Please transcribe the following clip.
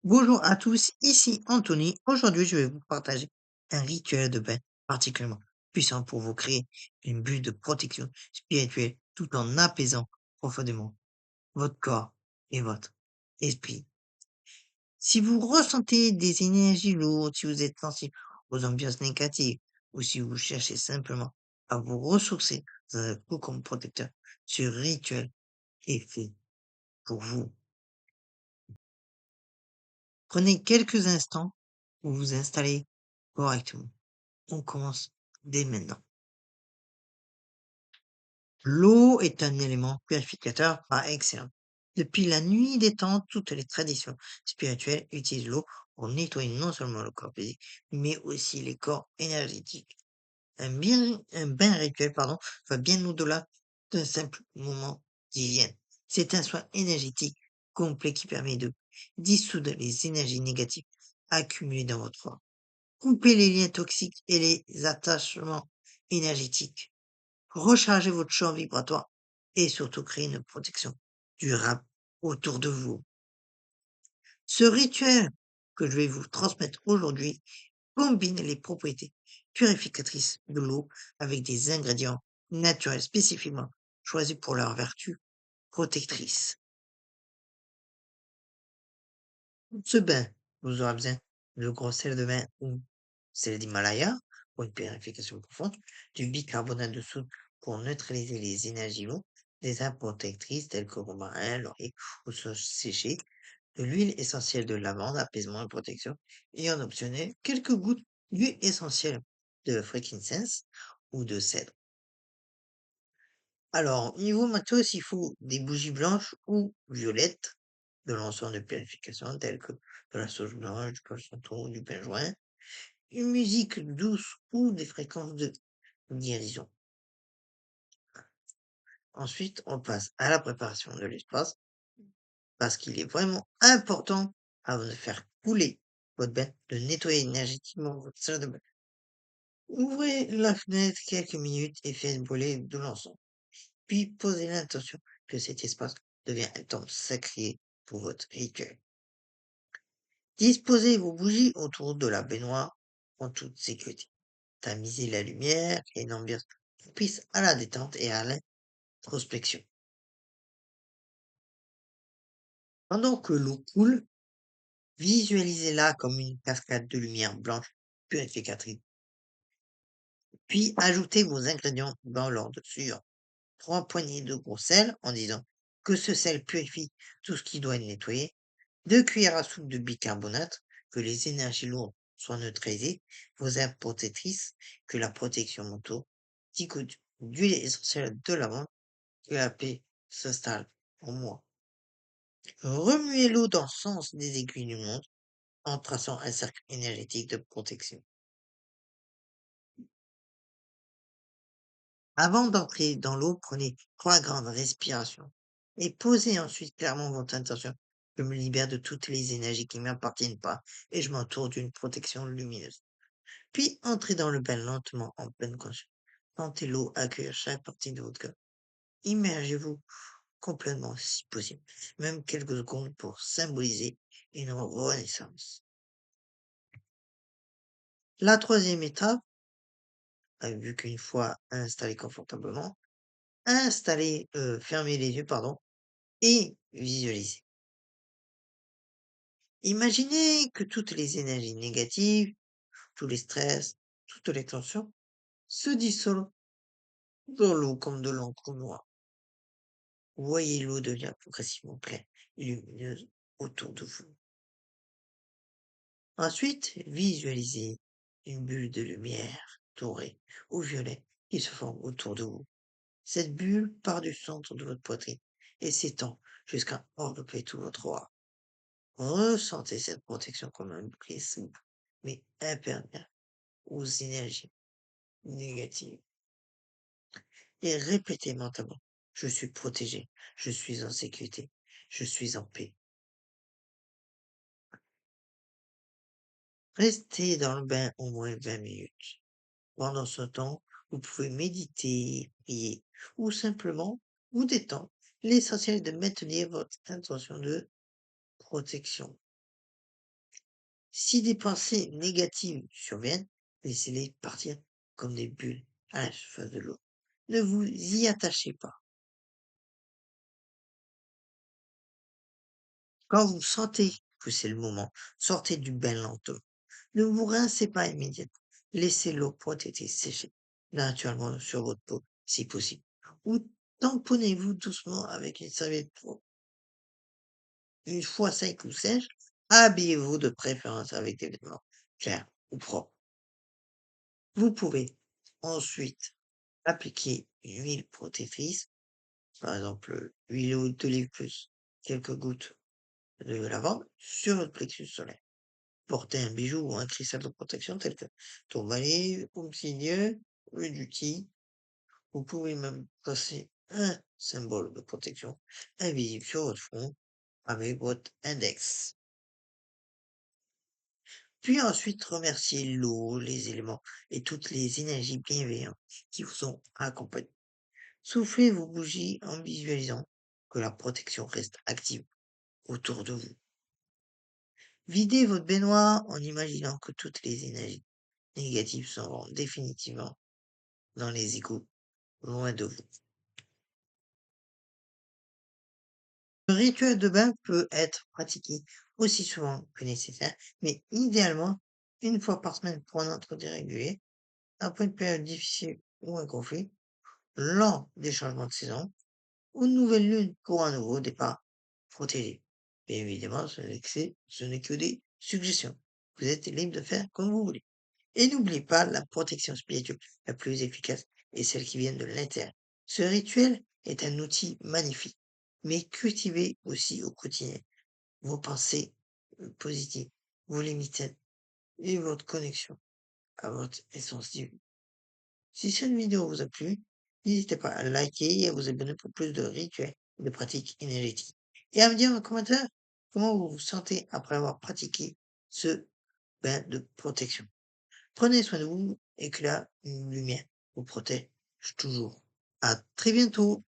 Bonjour à tous, ici Anthony. Aujourd'hui, je vais vous partager un rituel de bain particulièrement puissant pour vous créer une bulle de protection spirituelle tout en apaisant profondément votre corps et votre esprit. Si vous ressentez des énergies lourdes, si vous êtes sensible aux ambiances négatives ou si vous cherchez simplement à vous ressourcer dans un cocon protecteur, ce rituel est fait pour vous. Prenez quelques instants pour vous installer correctement. On commence dès maintenant. L'eau est un élément purificateur par excellence. Depuis la nuit des temps, toutes les traditions spirituelles utilisent l'eau pour nettoyer non seulement le corps physique, mais aussi les corps énergétiques. Un bain rituel, va bien au-delà d'un simple moment d'hygiène. C'est un soin énergétique complet qui permet de dissoudre les énergies négatives accumulées dans votre corps. Couper les liens toxiques et les attachements énergétiques. Rechargez votre champ vibratoire et surtout créer une protection durable autour de vous. Ce rituel que je vais vous transmettre aujourd'hui combine les propriétés purificatrices de l'eau avec des ingrédients naturels spécifiquement choisis pour leur vertu protectrice. Pour ce bain, vous aurez besoin de gros sel de bain ou sel d'Himalaya pour une purification profonde, du bicarbonate de soude pour neutraliser les énergies lourdes, des herbes protectrices telles que romarin, laurier ou sauge séchée, de l'huile essentielle de lavande, apaisement et protection, et en optionnel, quelques gouttes d'huile essentielle de frankincense ou de cèdre. Alors, niveau matos, il faut des bougies blanches ou violettes, de l'encens de purification telles que de la sauge blanche, du palo du benjoin, une musique douce ou des fréquences de guérison. Ensuite, on passe à la préparation de l'espace parce qu'il est vraiment important avant de faire couler votre bain, de nettoyer énergétiquement votre salle de bain. Ouvrez la fenêtre quelques minutes et faites brûler de l'encens. Puis posez l'intention que cet espace devient un temple sacré pour votre rituel. Disposez vos bougies autour de la baignoire en toute sécurité. Tamisez la lumière et une ambiance propice à la détente et à l'introspection. Pendant que l'eau coule, visualisez-la comme une cascade de lumière blanche purificatrice. Puis ajoutez vos ingrédients dans l'ordre suivant. 3 poignées de gros sel en disant que ce sel purifie tout ce qui doit être nettoyé. 2 cuillères à soupe de bicarbonate, que les énergies lourdes soient neutralisées. Vos herbes protectrices, que la protection m'entoure. 10 gouttes d'huile essentielle de lavande, que la paix s'installe en moi. Remuez l'eau dans le sens des aiguilles du montre en traçant un cercle énergétique de protection. Avant d'entrer dans l'eau, prenez 3 grandes respirations et posez ensuite clairement votre intention. Je me libère de toutes les énergies qui ne m'appartiennent pas et je m'entoure d'une protection lumineuse. Puis entrez dans le bain lentement en pleine conscience. Sentez l'eau accueillir chaque partie de votre corps. Immergez-vous complètement si possible, même quelques secondes pour symboliser une renaissance. La troisième étape, vu qu'une fois installé confortablement, fermez les yeux, et visualisez. Imaginez que toutes les énergies négatives, tous les stress, toutes les tensions se dissolvent dans l'eau comme de l'encre noire. Voyez l'eau devenir progressivement claire et lumineuse autour de vous. Ensuite, visualisez une bulle de lumière dorée ou violet qui se forme autour de vous. Cette bulle part du centre de votre poitrine et s'étend jusqu'à envelopper tout votre aura. Ressentez cette protection comme un bouclier souple, mais imperméable aux énergies négatives. Et répétez mentalement, je suis protégé, je suis en sécurité, je suis en paix. Restez dans le bain au moins 20 minutes. Pendant ce temps, vous pouvez méditer, prier ou simplement vous détendre. L'essentiel est de maintenir votre intention de protection. Si des pensées négatives surviennent, laissez-les partir comme des bulles à la surface de l'eau. Ne vous y attachez pas. Quand vous sentez que c'est le moment, sortez du bain lentement. Ne vous rincez pas immédiatement. Laissez l'eau protéger sécher naturellement sur votre peau, si possible. Ou tamponnez-vous doucement avec une serviette propre. Une fois sec ou sèche, habillez-vous de préférence avec des vêtements clairs ou propres. Vous pouvez ensuite appliquer une huile protectrice, par exemple l'huile d'olive plus quelques gouttes de lavande sur votre plexus solaire. Portez un bijou ou un cristal de protection tel que tourmaline, obsidienne ou du thé. Vous pouvez même placer un symbole de protection invisible sur votre front avec votre index. Puis ensuite remerciez l'eau, les éléments et toutes les énergies bienveillantes qui vous ont accompagné. Soufflez vos bougies en visualisant que la protection reste active autour de vous. Videz votre baignoire en imaginant que toutes les énergies négatives s'en vont définitivement dans les égouts, loin de vous. Le rituel de bain peut être pratiqué aussi souvent que nécessaire, mais idéalement une fois par semaine pour un entretien régulier, après une période difficile ou un conflit, lors des changements de saison, ou une nouvelle lune pour un nouveau départ protégé. Bien évidemment, ce n'est que des suggestions. Vous êtes libre de faire comme vous voulez. Et n'oubliez pas, la protection spirituelle la plus efficace est celle qui vient de l'intérieur. Ce rituel est un outil magnifique, mais cultivez aussi au quotidien vos pensées positives, vos limites et votre connexion à votre essence divine. Si cette vidéo vous a plu, n'hésitez pas à liker et à vous abonner pour plus de rituels et de pratiques énergétiques. Et à me dire en commentaire comment vous vous sentez après avoir pratiqué ce bain de protection. Prenez soin de vous et que la lumière vous protège toujours. À très bientôt.